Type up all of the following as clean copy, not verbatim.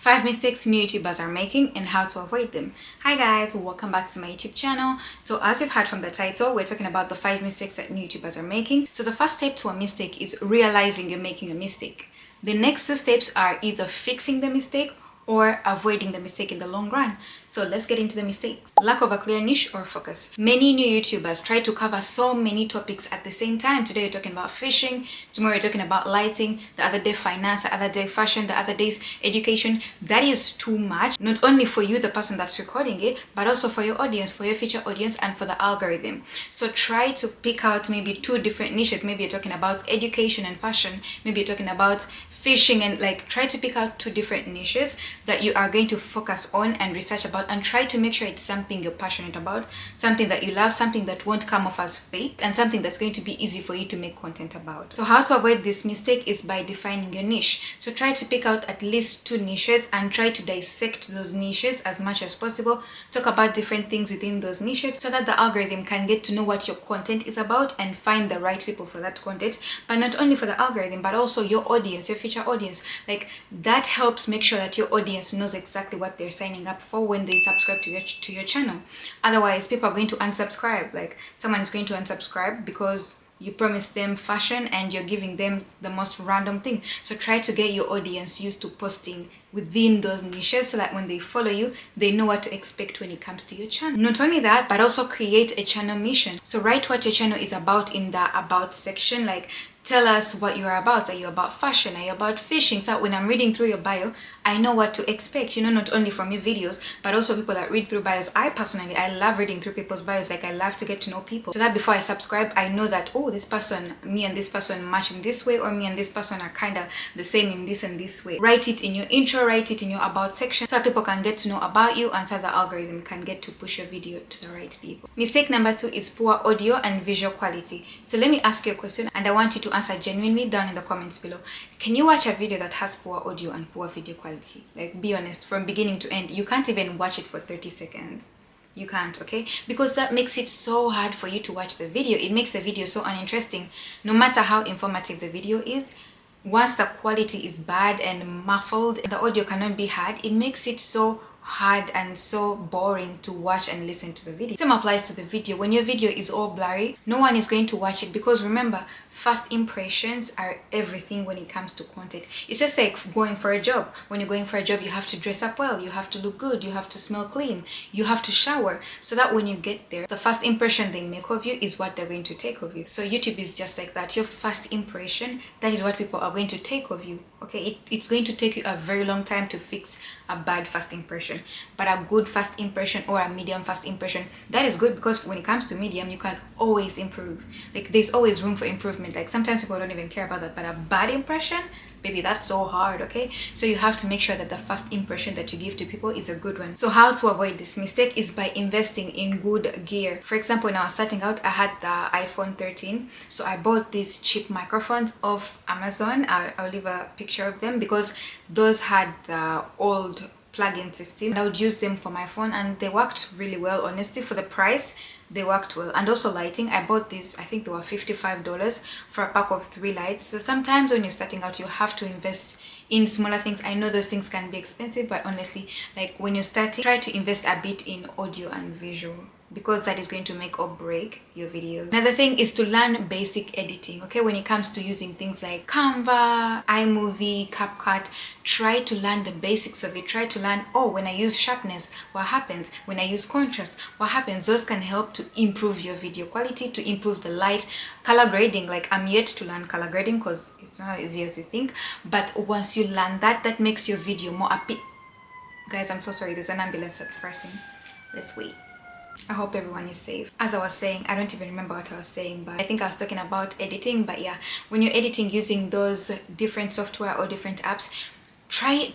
5 mistakes new YouTubers are making and how to avoid them. Hi guys, welcome back to my YouTube channel. So as you've heard from the title, we're talking about the 5 mistakes that new YouTubers are making. So the first step to a mistake is realizing you're making a mistake. The next two steps are either fixing the mistake or avoiding the mistake in the long run. So let's get into the mistakes. Lack of a clear niche or focus. Many new YouTubers try to cover so many topics at the same time. Today you're talking about fishing, tomorrow you're talking about lighting, the other day finance, the other day fashion, the other days education. That is too much, not only for you, the person that's recording it, but also for your audience, for your future audience, and for the algorithm. So try to pick out maybe 2 different niches. Maybe you're talking about education and fashion, maybe you're talking about fishing, and try to pick out 2 different niches that you are going to focus on and research about, and try to make sure it's something you're passionate about, something that you love, something that won't come off as fake, and something that's going to be easy for you to make content about. So how to avoid this mistake is by defining your niche. So try to pick out at least 2 niches and try to dissect those niches as much as possible. Talk about different things within those niches so that the algorithm can get to know what your content is about and find the right people for that content. But not only for the algorithm, but also your audience, your future audience. That helps make sure that your audience knows exactly what they're signing up for when they subscribe to your channel. Otherwise, people are going to unsubscribe. Someone is going to unsubscribe because you promised them fashion and you're giving them the most random thing. So try to get your audience used to posting within those niches so that when they follow you, they know what to expect when it comes to your channel. Not only that, but also create a channel mission. So write what your channel is about in the about section. Tell us what you're about. Are you about fashion? Are you about fishing? So when I'm reading through your bio, I know what to expect, not only from your videos, but also people that read through bios. I love reading through people's bios. I love to get to know people. So that before I subscribe, I know that, oh, this person, me and this person match in this way, or me and this person are kind of the same in this and this way. Write it in your intro, write it in your about section so that people can get to know about you and so the algorithm can get to push your video to the right people. Mistake number 2 is poor audio and visual quality. So let me ask you a question and I want you to answer genuinely down in the comments below. Can you watch a video that has poor audio and poor video quality? Be honest, from beginning to end. You can't even watch it for 30 seconds. You can't, okay? Because that makes it so hard for you to watch the video. It makes the video so uninteresting. No matter how informative the video is, once the quality is bad and muffled and the audio cannot be heard, it makes it so hard and so boring to watch and listen to the video. Same applies to the video. When your video is all blurry, no one is going to watch it, because remember, first impressions are everything when it comes to content. It's just like going for a job. When you're going for a job, you have to dress up well, you have to look good, you have to smell clean, you have to shower, so that when you get there, the first impression they make of you is what they're going to take of you. So YouTube is just like that. Your first impression, that is what people are going to take of you. Okay, it's going to take you a very long time to fix a bad first impression, but a good first impression or a medium first impression, that is good, because when it comes to medium, you can always improve. There's always room for improvement. Sometimes people don't even care about that, but a bad impression, baby, that's so hard. Okay, so you have to make sure that the first impression that you give to people is a good one. So how to avoid this mistake is by investing in good gear. For example, when I was starting out, I had the iPhone 13, so I bought these cheap microphones off Amazon. I'll leave a picture of them, because those had the old plug-in system. I would use them for my phone and they worked really well. Honestly, for the price, they worked well. And also lighting, I bought these, I think they were $55 for a pack of 3 lights. So sometimes when you're starting out, you have to invest in smaller things. I know those things can be expensive, but honestly, when you're starting, try to invest a bit in audio and visual, because that is going to make or break your video. Another thing is to learn basic editing. Okay, when it comes to using things like Canva, iMovie, CapCut, try to learn the basics of it. Try to learn, oh, when I use sharpness, what happens? When I use contrast, what happens? Those can help to improve your video quality, to improve the light. Color grading, I'm yet to learn color grading because it's not as easy as you think, but once you learn that, that makes your video more appealing. Guys, I'm so sorry, there's an ambulance that's pressing. Let's wait. I hope everyone is safe. As I was saying, I don't even remember what I was saying, but I think I was talking about editing. But yeah, when you're editing using those different software or different apps, try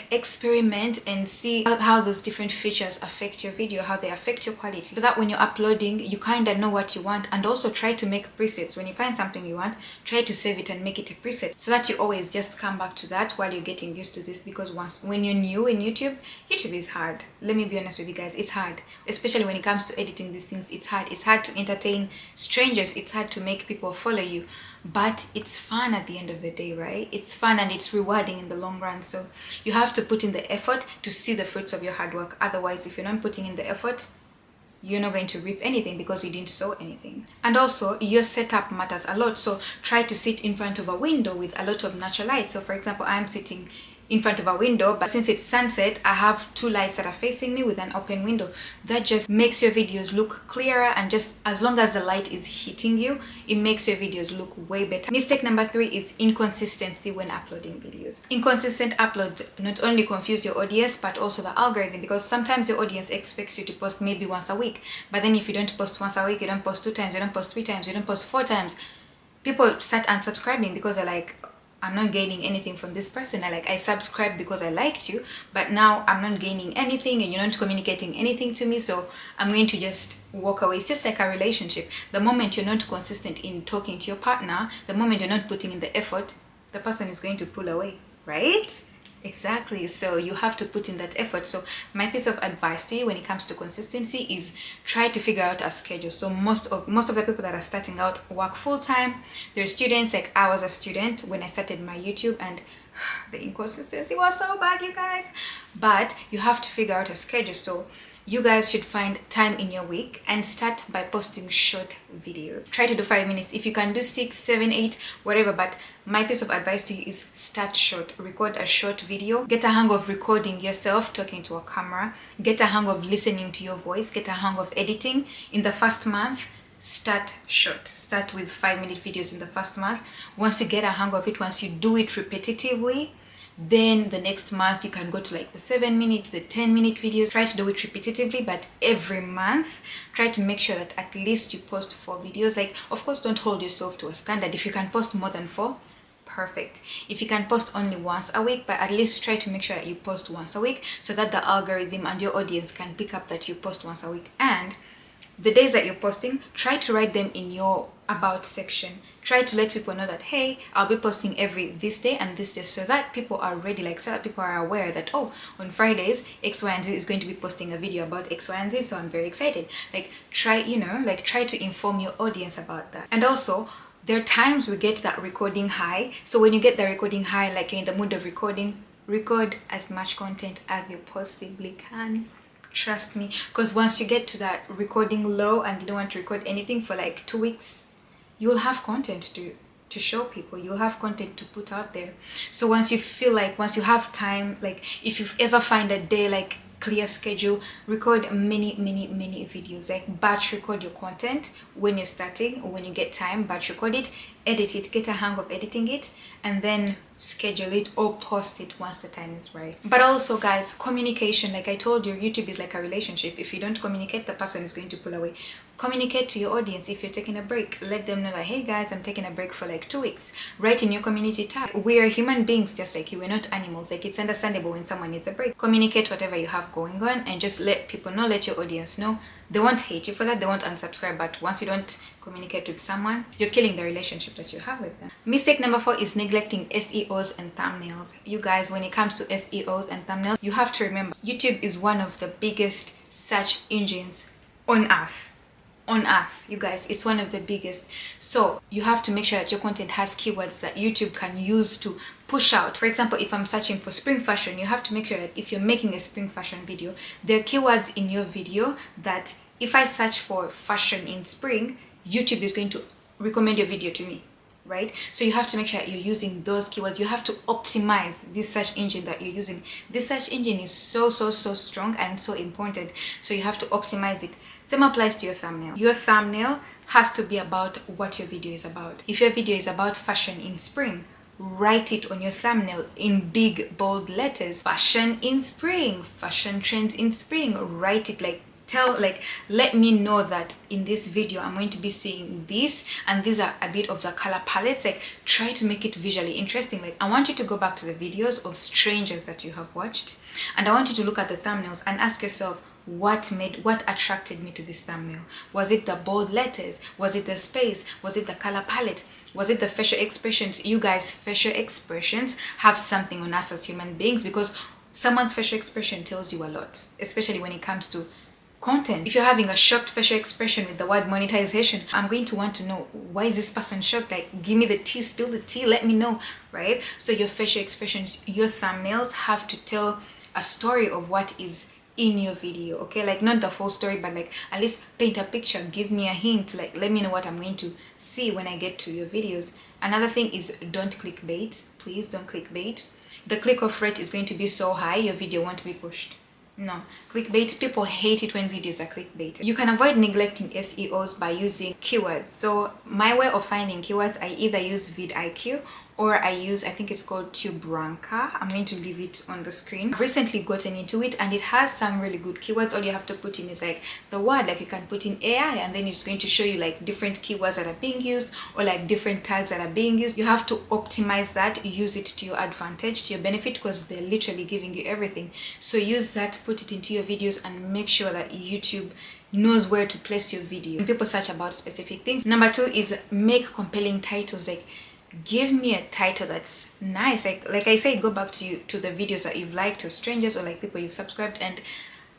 experiment and see how those different features affect your video, how they affect your quality, so that when you're uploading, you kind of know what you want. And also try to make presets. When you find something you want, try to save it and make it a preset, so that you always just come back to that while you're getting used to this. Because when you're new in YouTube is hard. Let me be honest with you guys, it's hard, especially when it comes to editing these things. It's hard to entertain strangers, it's hard to make people follow you. but it's fun at the end of the day, right? It's fun and it's rewarding in the long run. So you have to put in the effort to see the fruits of your hard work. Otherwise, if you're not putting in the effort, you're not going to reap anything because you didn't sow anything. And also, your setup matters a lot. So try to sit in front of a window with a lot of natural light. So for example, I'm sitting in front of a window, but since it's sunset, I have two lights that are facing me with an open window. That just makes your videos look clearer, and just as long as the light is hitting you, it makes your videos look way better. Mistake number 3 is inconsistency when uploading videos. Inconsistent uploads not only confuse your audience but also the algorithm, because sometimes your audience expects you to post maybe once a week, but then if you don't post once a week, you don't post 2 times, you don't post 3 times, you don't post 4 times, people start unsubscribing because they're like, I'm not gaining anything from this person. I subscribed because I liked you, but now I'm not gaining anything and you're not communicating anything to me, so I'm going to just walk away. It's just like a relationship. The moment you're not consistent in talking to your partner, the moment you're not putting in the effort, the person is going to pull away, right? Exactly. So you have to put in that effort. So my piece of advice to you when it comes to consistency is try to figure out a schedule. So most of the people that are starting out work full-time. They're students. Like I was a student when I started my YouTube, and the inconsistency was so bad, you guys. But you have to figure out a schedule. So you guys should find time in your week and start by posting short videos. Try to do 5 minutes. If you can do 6, 7, 8, whatever, but my piece of advice to you is start short. Record a short video. Get a hang of recording yourself talking to a camera. Get a hang of listening to your voice. Get a hang of editing. In the first month, start short. Start with 5-minute videos in the first month. Once you get a hang of it, once you do it repetitively, then the next month you can go to like the 7-minute, the 10-minute videos. Try to do it repetitively, but every month try to make sure that at least you post 4 videos. Like, of course, don't hold yourself to a standard. If you can post more than 4, perfect. If you can post only once a week, but at least try to make sure that you post once a week, so that the algorithm and your audience can pick up that you post once a week. And the days that you're posting, try to write them in your about section. Try to let people know that, hey, I'll be posting every this day and this day, so that people are ready, like so that people are aware that, oh, on Fridays X, Y, and Z is going to be posting a video about X, Y, and Z, so I'm very excited. Like, try to inform your audience about that. And also, there are times we get that recording high. So when you get the recording high, like you're in the mood of recording, record as much content as you possibly can. Trust me, because once you get to that recording low and you don't want to record anything for like 2 weeks, you'll have content to show people. You'll have content to put out there. So once you have time, like if you ever find a day, like clear schedule, record many videos. Like batch record your content when you're starting, or when you get time, batch record it, edit it, get a hang of editing it, and then schedule it or post it once the time is right. But also, guys, communication. Like I told you, YouTube is like a relationship. If you don't communicate, the person is going to pull away. Communicate to your audience. If you're taking a break, let them know that, hey guys, I'm taking a break for like 2 weeks. Write in your community tab. We are human beings just like you. We're not animals. Like, it's understandable when someone needs a break. Communicate whatever you have going on and just let people know, let your audience know. They won't hate you for that, they won't unsubscribe, but once you don't communicate with someone, you're killing the relationship that you have with them. Mistake number 4 is neglecting SEOs and thumbnails. You guys, when it comes to SEOs and thumbnails, you have to remember YouTube is one of the biggest search engines on earth. You guys, it's one of the biggest. So you have to make sure that your content has keywords that YouTube can use to push out. For example, if I'm searching for spring fashion, you have to make sure that if you're making a spring fashion video, there are keywords in your video that if I search for fashion in spring, YouTube is going to recommend your video to me, right? So you have to make sure that you're using those keywords. You have to optimize this search engine that you're using. This search engine is so strong and so important, so you have to optimize it. Same applies to your thumbnail. Your thumbnail has to be about what your video is about. If your video is about fashion in spring, write it on your thumbnail in big bold letters. Fashion in spring, fashion trends in spring. Write it like, let me know that in this video I'm going to be seeing this, and these are a bit of the color palettes. Like, try to make it visually interesting. Like, I want you to go back to the videos of strangers that you have watched, and I want you to look at the thumbnails and ask yourself, what attracted me to this thumbnail? Was it the bold letters? Was it the space? Was it the color palette? Was it the facial expressions? You guys, facial expressions have something on us as human beings, because someone's facial expression tells you a lot, especially when it comes to content. If you're having a shocked facial expression with the word monetization, I'm going to want to know, why is this person shocked? Like, give me the tea, spill the tea, let me know, right? So your facial expressions, your thumbnails have to tell a story of what is in your video, okay? Like, not the full story, but like at least paint a picture, give me a hint, like let me know what I'm going to see when I get to your videos. Another thing is, don't clickbait. Please don't clickbait. The click-off rate is going to be so high, your video won't be pushed. No, clickbait, people hate it when videos are clickbait. You can avoid neglecting SEOs by using keywords. So my way of finding keywords, I either use vidIQ or I use, I think it's called TubeRanker. I'm going to leave it on the screen. I've recently gotten into it and it has some really good keywords. All you have to put in is like the word, like you can put in AI and then it's going to show you like different keywords that are being used or like different tags that are being used. You have to optimize that, use it to your advantage, to your benefit, because they're literally giving you everything. So use that, put it into your videos and make sure that YouTube knows where to place your video when people search about specific things. Number 2 is make compelling titles. Like, give me a title that's nice. Like I say, go back to the videos that you've liked, or strangers, or like people you've subscribed, and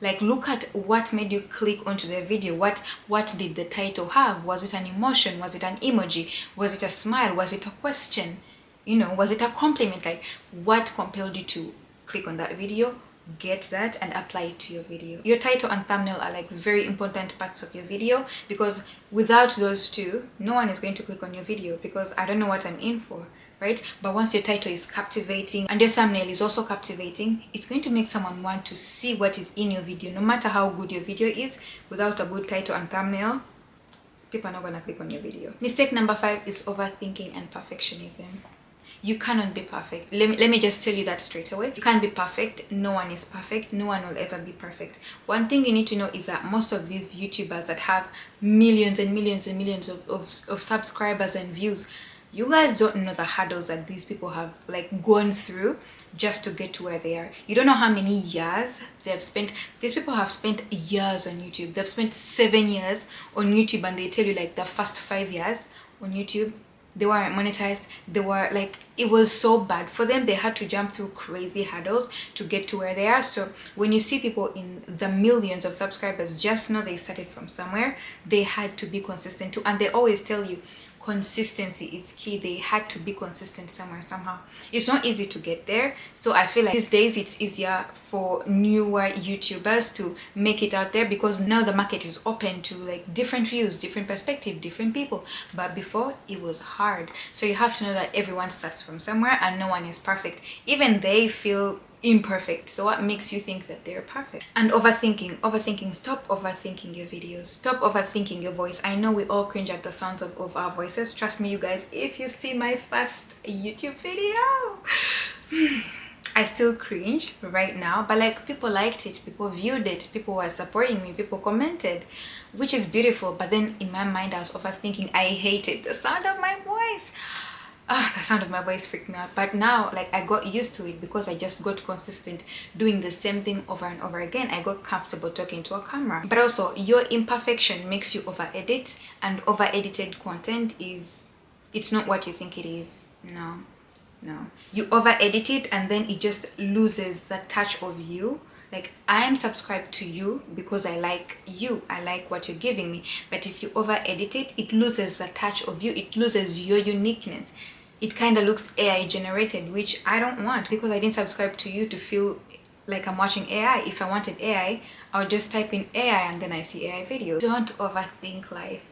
like look at what made you click onto their video. What did the title have? Was it an emotion? Was it an emoji? Was it a smile? Was it a question? You know, was it a compliment? Like, what compelled you to click on that video? Get that and apply it to your video. Your title and thumbnail are like very important parts of your video, because without those two, no one is going to click on your video, because I don't know what I'm in for, right? But once your title is captivating and your thumbnail is also captivating, it's going to make someone want to see what is in your video. No matter how good your video is, without a good title and thumbnail, people are not gonna click on your video. Mistake number 5 is overthinking and perfectionism. You cannot be perfect. Let me just tell you that straight away. You can't be perfect. No one is perfect. No one will ever be perfect. One thing you need to know is that most of these YouTubers that have millions and millions and millions of subscribers and views, you guys don't know the hurdles that these people have like gone through just to get to where they are. You don't know how many years they've spent. These people have spent years on YouTube. They've spent 7 years on YouTube, and they tell you like the first 5 years on YouTube, they weren't monetized. They were like, it was so bad for them. They had to jump through crazy hurdles to get to where they are. So when you see people in the millions of subscribers, just know they started from somewhere. They had to be consistent too, and they always tell you consistency is key. They had to be consistent somewhere, somehow. It's not easy to get there. So I feel like these days it's easier for newer YouTubers to make it out there, because now the market is open to like different views, different perspective, different people. But before, it was hard. So you have to know that everyone starts from somewhere and no one is perfect. Even they feel imperfect. So what makes you think that they're perfect? And overthinking. Stop overthinking your videos. Stop overthinking your voice. I know we all cringe at the sounds of our voices. Trust me, you guys, if you see my first YouTube video, I still cringe right now, but like people liked it, people viewed it, people were supporting me, people commented, which is beautiful. But then in my mind, I was overthinking. I hated the sound of my voice. The sound of my voice freaked me out. But now, like, I got used to it because I just got consistent doing the same thing over and over again. I got comfortable talking to a camera. But also, your imperfection makes you over edit, and over edited content it's not what you think it is. No, you over edit it and then it just loses the touch of you. Like, I am subscribed to you because I like you, I like what you're giving me. But if you over edit it, it loses the touch of you, it loses your uniqueness. It kind of looks AI generated, which I don't want, because I didn't subscribe to you to feel like I'm watching AI. If I wanted AI, I would just type in AI and then I see AI videos. Don't overthink life.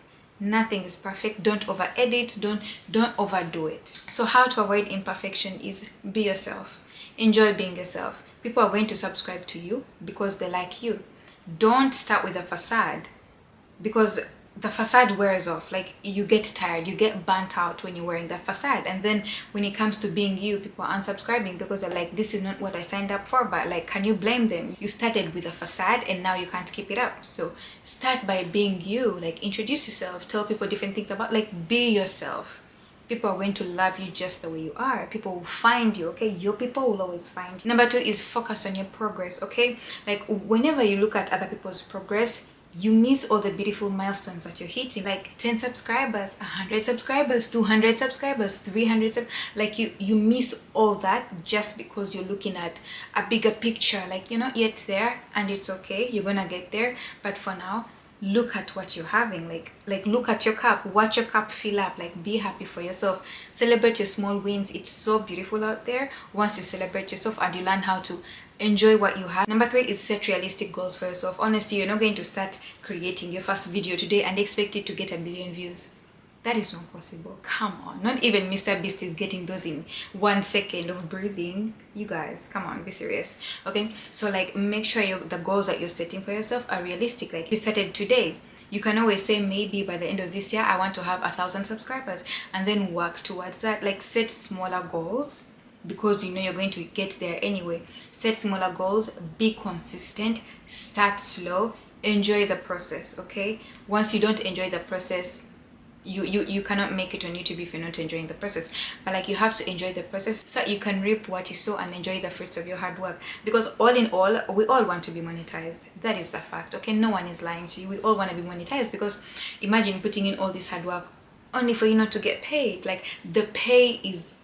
Nothing is perfect. Don't over edit. Don't overdo it. So how to avoid imperfection is be yourself. Enjoy being yourself. People are going to subscribe to you because they like you. Don't start with a facade, because the facade wears off. Like, you get tired, you get burnt out when you're wearing that facade, and then when it comes to being you, people are unsubscribing because they're like, this is not what I signed up for. But like, can you blame them? You started with a facade and now you can't keep it up. So start by being you. Like, introduce yourself, tell people different things about, like, be yourself. People are going to love you just the way you are. People will find you, okay? Your people will always find you. Number 2 is focus on your progress, okay? Like, whenever you look at other people's progress, you miss all the beautiful milestones that you're hitting, like 10 subscribers, 100 subscribers, 200 subscribers, 300 like you miss all that just because you're looking at a bigger picture. Like you're not yet there, and it's okay, you're gonna get there, but for now, look at what you're having. Like look at your cup, watch your cup fill up. Like be happy for yourself, celebrate your small wins. It's so beautiful out there once you celebrate yourself and you learn how to enjoy what you have. Number 3 is set realistic goals for yourself. Honestly, you're not going to start creating your first video today and expect it to get 1 billion views. That is not possible. Come on, not even Mr. Beast is getting those in 1 second of breathing. You guys, come on, be serious. Okay, so like make sure the goals that you're setting for yourself are realistic. Like you started today, you can always say maybe by the end of this year I want to have 1,000 subscribers, and then work towards that. Like set smaller goals, because you know you're going to get there anyway. Set smaller goals, be consistent, start slow, enjoy the process. Okay, once you don't enjoy the process, you cannot make it on YouTube if you're not enjoying the process. But like you have to enjoy the process so you can reap what you sow and enjoy the fruits of your hard work. Because all in all, we all want to be monetized. That is the fact. Okay, no one is lying to you. We all want to be monetized, because imagine putting in all this hard work only for you not to get paid. Like the pay is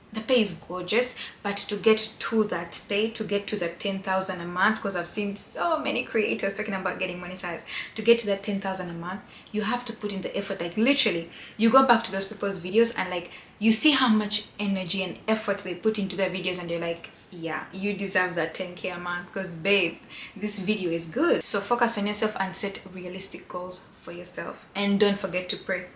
gorgeous, but to get to that pay, to get to that 10,000 a month, because I've seen so many creators talking about getting monetized, to get to that 10,000 a month, you have to put in the effort. Like literally, you go back to those people's videos and like you see how much energy and effort they put into their videos, and you're like, yeah, you deserve that 10k a month, because babe, this video is good. So focus on yourself and set realistic goals for yourself, and don't forget to pray.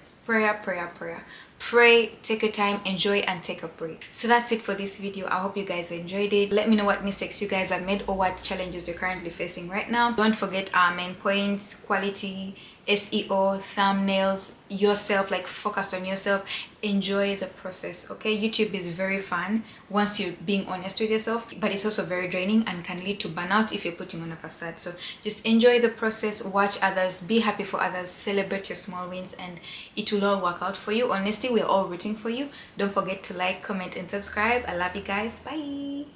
Pray, take your time, enjoy, and take a break. So that's it for this video. I hope you guys enjoyed it. Let me know what mistakes you guys have made or what challenges you're currently facing right now. Don't forget our main points: quality, SEO, thumbnails, yourself. Like focus on yourself, enjoy the process. Okay, YouTube is very fun once you're being honest with yourself, but it's also very draining and can lead to burnout if you're putting on a facade. So just enjoy the process, watch others, be happy for others, celebrate your small wins, and it will all work out for you. Honestly, we're all rooting for you. Don't forget to like, comment, and subscribe. I love you guys. Bye.